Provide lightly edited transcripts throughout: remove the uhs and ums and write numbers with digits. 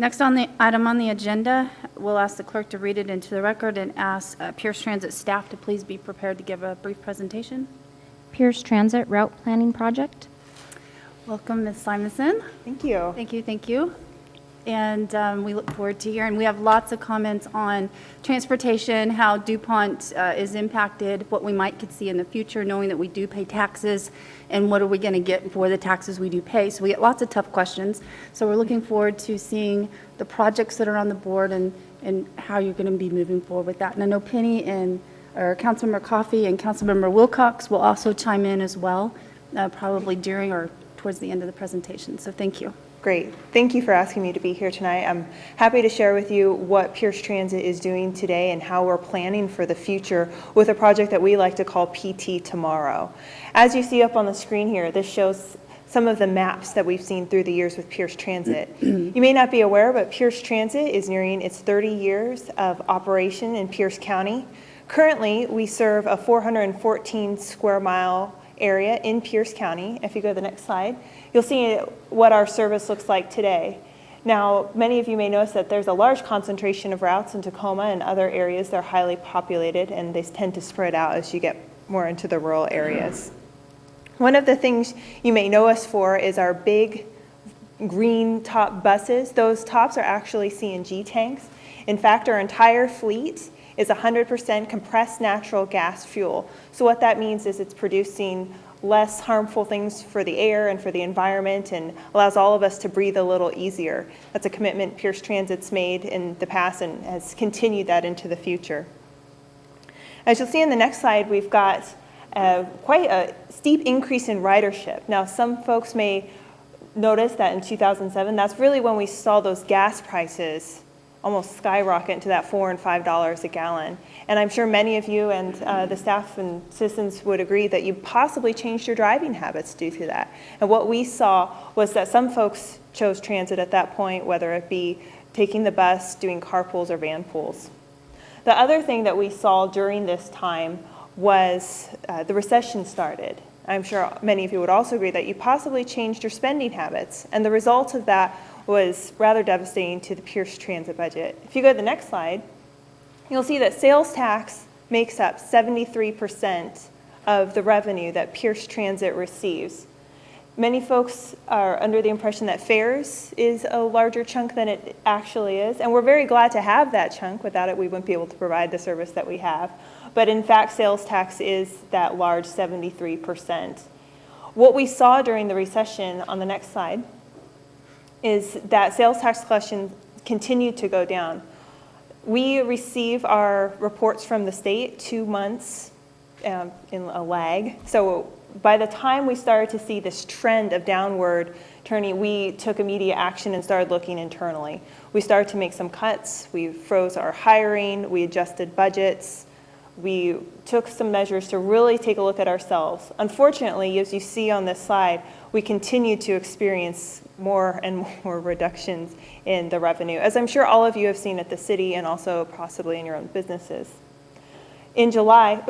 Next on the item on the agenda, we'll ask the clerk to read it into the record and ask Pierce Transit staff to please be prepared to give a brief presentation. Pierce Transit Route Planning Project. Welcome, Ms. Simonson. Thank you. Thank you, thank you. And we look forward to hearing. We have lots of comments on transportation, how DuPont is impacted, what we might could see in the future, knowing that we do pay taxes, and what are we going to get for the taxes we do pay. So we get lots of tough questions. So we're looking forward to seeing the projects that are on the board and how you're going to be moving forward with that. And I know Penny and or Councilmember Coffey and Councilmember Wilcox will also chime in as well, probably during or towards the end of the presentation. So thank you. Great. Thank you for asking me to be here tonight. I'm happy to share with you what Pierce Transit is doing today and how we're planning for the future with a project that we like to call PT Tomorrow. As you see up on the screen here, this shows some of the maps that we've seen through the years with Pierce Transit. You may not be aware, but Pierce Transit is nearing its 30 years of operation in Pierce County. Currently, we serve a 414 square mile area in Pierce County. If you go to the next slide, you'll see what our service looks like today. Now, many of you may notice that there's a large concentration of routes in Tacoma and other areas. They're highly populated, and they tend to spread out as you get more into the rural areas. One of the things you may know us for is our big green top buses. Those tops are actually CNG tanks. In fact, our entire fleet is 100% compressed natural gas fuel. So what that means is it's producing less harmful things for the air and for the environment and allows all of us to breathe a little easier. That's a commitment Pierce Transit's made in the past and has continued that into the future. As you'll see in the next slide, we've got quite a steep increase in ridership. Now, some folks may notice that in 2007, that's really when we saw those gas prices almost skyrocket into that $4 and $5 a gallon. And I'm sure many of you and the staff and citizens would agree that you possibly changed your driving habits due to that. And what we saw was that some folks chose transit at that point, whether it be taking the bus, doing carpools, or van pools. The other thing that we saw during this time was the recession started. I'm sure many of you would also agree that you possibly changed your spending habits. And the result of that was rather devastating to the Pierce Transit budget. If you go to the next slide, you'll see that sales tax makes up 73% of the revenue that Pierce Transit receives. Many folks are under the impression that fares is a larger chunk than it actually is, and we're very glad to have that chunk. Without it, we wouldn't be able to provide the service that we have. But in fact, sales tax is that large 73%. What we saw during the recession on the next slide is that sales tax collection continued to go down. We receive our reports from the state 2 months in a lag. So by the time we started to see this trend of downward turning, we took immediate action and started looking internally. We started to make some cuts. We froze our hiring. We adjusted budgets. We took some measures to really take a look at ourselves. Unfortunately, as you see on this slide, we continue to experience more and more reductions in the revenue, as I'm sure all of you have seen at the city and also possibly in your own businesses. In July,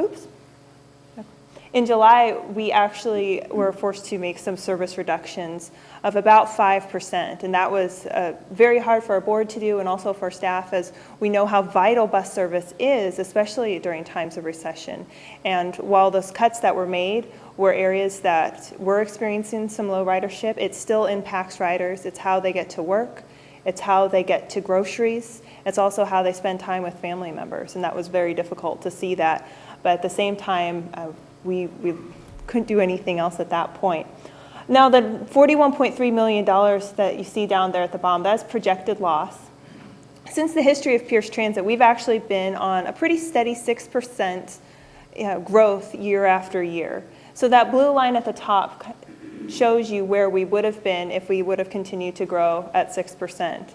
we actually were forced to make some service reductions of about 5%, and that was very hard for our board to do and also for staff, as we know how vital bus service is, especially during times of recession. And while those cuts that were made were areas that were experiencing some low ridership, it still impacts riders. It's how they get to work. It's how they get to groceries. It's also how they spend time with family members, and that was very difficult to see that. But at the same time, we couldn't do anything else at that point. Now, the $41.3 million that you see down there at the bottom, that's projected loss. Since the history of Pierce Transit, we've actually been on a pretty steady 6% growth year after year. So that blue line at the top shows you where we would have been if we would have continued to grow at 6%.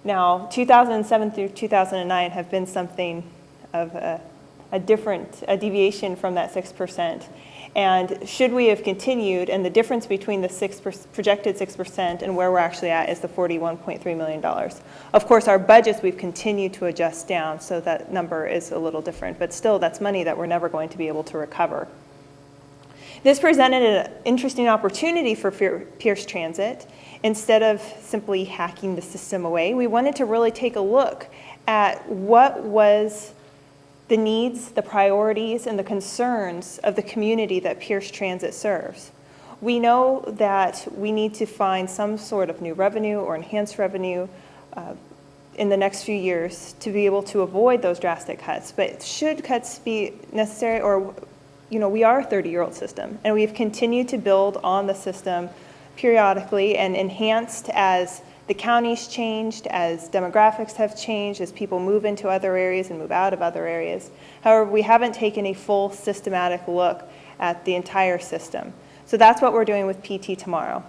Now, 2007 through 2009 have been something of a deviation from that 6%. And should we have continued, and the difference between the projected 6% and where we're actually at is the $41.3 million. Of course, our budgets we've continued to adjust down, so that number is a little different. But still, that's money that we're never going to be able to recover. This presented an interesting opportunity for Pierce Transit. Instead of simply hacking the system away, we wanted to really take a look at what was the needs, the priorities, and the concerns of the community that Pierce Transit serves. We know that we need to find some sort of new revenue or enhanced revenue in the next few years to be able to avoid those drastic cuts. But should cuts be necessary, or we are a 30-year-old system, and we've continued to build on the system periodically and enhanced as the county's changed, as demographics have changed, as people move into other areas and move out of other areas. However, we haven't taken a full systematic look at the entire system. So that's what we're doing with PT tomorrow.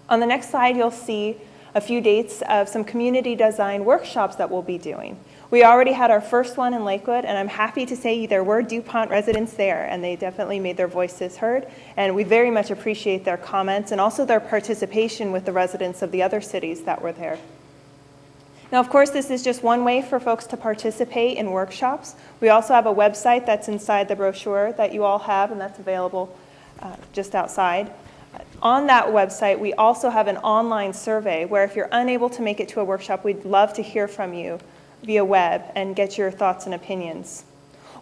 On the next slide, you'll see a few dates of some community design workshops that we'll be doing. We already had our first one in Lakewood, and I'm happy to say there were DuPont residents there, and they definitely made their voices heard, and we very much appreciate their comments and also their participation with the residents of the other cities that were there. Now, of course, this is just one way for folks to participate in workshops. We also have a website that's inside the brochure that you all have, and that's available just outside. On that website, we also have an online survey where if you're unable to make it to a workshop, we'd love to hear from you via web and get your thoughts and opinions.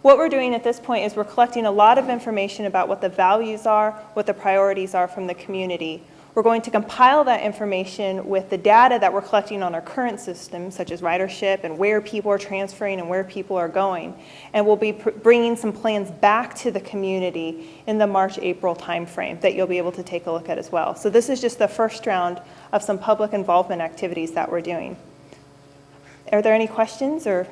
What we're doing at this point is we're collecting a lot of information about what the values are, what the priorities are from the community. We're going to compile that information with the data that we're collecting on our current system, such as ridership and where people are transferring and where people are going. And we'll be bringing some plans back to the community in the March-April timeframe that you'll be able to take a look at as well. So this is just the first round of some public involvement activities that we're doing. Are there any questions or